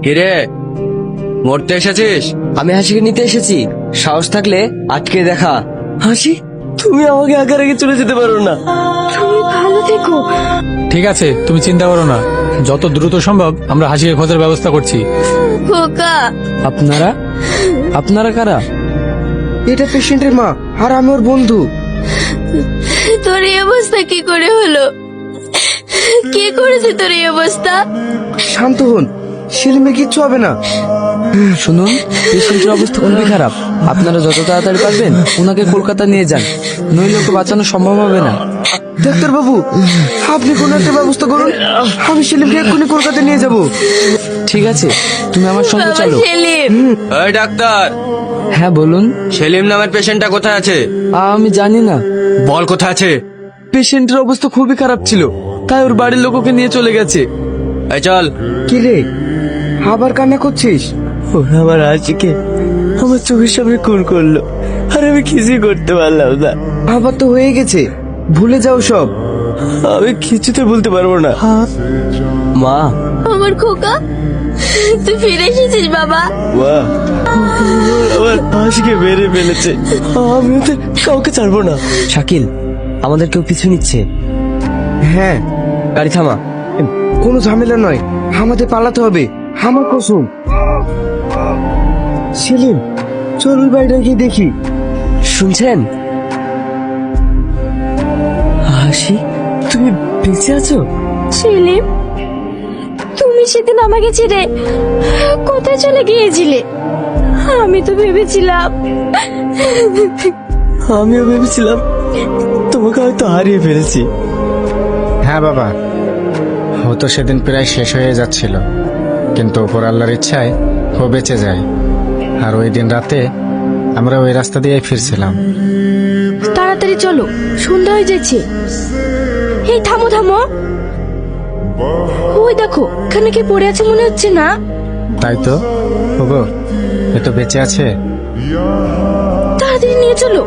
কিরে, মরতে এসেছিস? আমি হাসিকে নিতে এসেছি, সাহস থাকলে আটকে দেখা। হাসি, তুমি আমাকে একা রেখে চলে যেতে পারো না। তুমি ভালো থেকো। ঠিক আছে, তুমি চিন্তা করো না, যত দ্রুত সম্ভব আমরা হাসিকে খোঁজার ব্যবস্থা করছি। খোকা, আপনারা আপনারা কারা? এটা পেশেন্টের মা, আর আমি ওর বন্ধু। তোর এই অবস্থা কি করে হলো? কে করেছে তোর এই অবস্থা? শান্ত হন, সেলিমের কিচ্ছু হবে না। শুনুন, পেশেন্টের অবস্থা খুবই খারাপ। আপনারা যত তাড়াতাড়ি পারবেন ওনাকে কলকাতা নিয়ে যান, নইলে ওকে বাঁচানো সম্ভব হবে না। ডাক্তার বাবু, আপনি কোন একটা ব্যবস্থা করুন, আমি সেলিমকে এক্ষুনি কলকাতা নিয়ে যাব। ঠিক আছে, তুমি আমার সঙ্গে বাবা চলো। সেলিম, এই ডাক্তার, হ্যাঁ বলুন। সেলিম নামের পেশেন্টটা কোথায় আছে? আমি জানি না, বল কোথায় আছে। পেশেন্টের অবস্থা খুবই খারাপ ছিল, তাই ওর বাড়ির লোক ওকে নিয়ে চলে গেছে। এই চল। কি রে, আবার কান্না করছিস? ওরা আমার আশিকে আমার চোখের সামনে খুন করলো, আর আমি কিছুই করতে পারলাম না। আবার তো হয়ে গেছে, ভুলে যাও সব। আমি কিছুতে বলতে পারবো না। মা, আমার খোকা, তুই ফিরে এসেছিস বাবা। মা, আমার আশিকে মেরে ফেলেছে, আমি ওদের কাউকে ছাড়বো না। শাকিল, আমাদের কেউ পিছু নিচ্ছে। হ্যাঁ, গাড়ি থামা। কোনো ঝামেলা নয়, আমাদের পালাতে হবে, আমার কসম। সেলিম, চল ওই বাড়িটা গিয়ে দেখি। শুনছেন? হাসি, তুমি বেঁচে আছো? সেলিম, তুমি সেদিন আমাকে ছেড়ে কোথায় চলে গিয়েছিলে? আমি তো ভেবেছিলাম আমিও ভেবেছিলাম তোমাকে হয়তো হারিয়ে ফেলেছি। হ্যাঁ বাবা, ও তো সেদিন প্রায় শেষ হয়ে যাচ্ছিল, কিন্তু ওপর আল্লাহর ইচ্ছায় ও বেঁচে যায়। আর ওই দিন রাতে আমরা ওই রাস্তা দিয়ে ফিরছিলাম। তাড়াতাড়ি চলো, সন্ধ্যা হয়ে যাচ্ছে। এই থামো থামো, ওই দেখো এখানে কি পড়ে আছে মনে হচ্ছে না? তাই তো, ওগো, এ তো বেঁচে আছে। তাড়াতাড়ি নিয়ে চলো।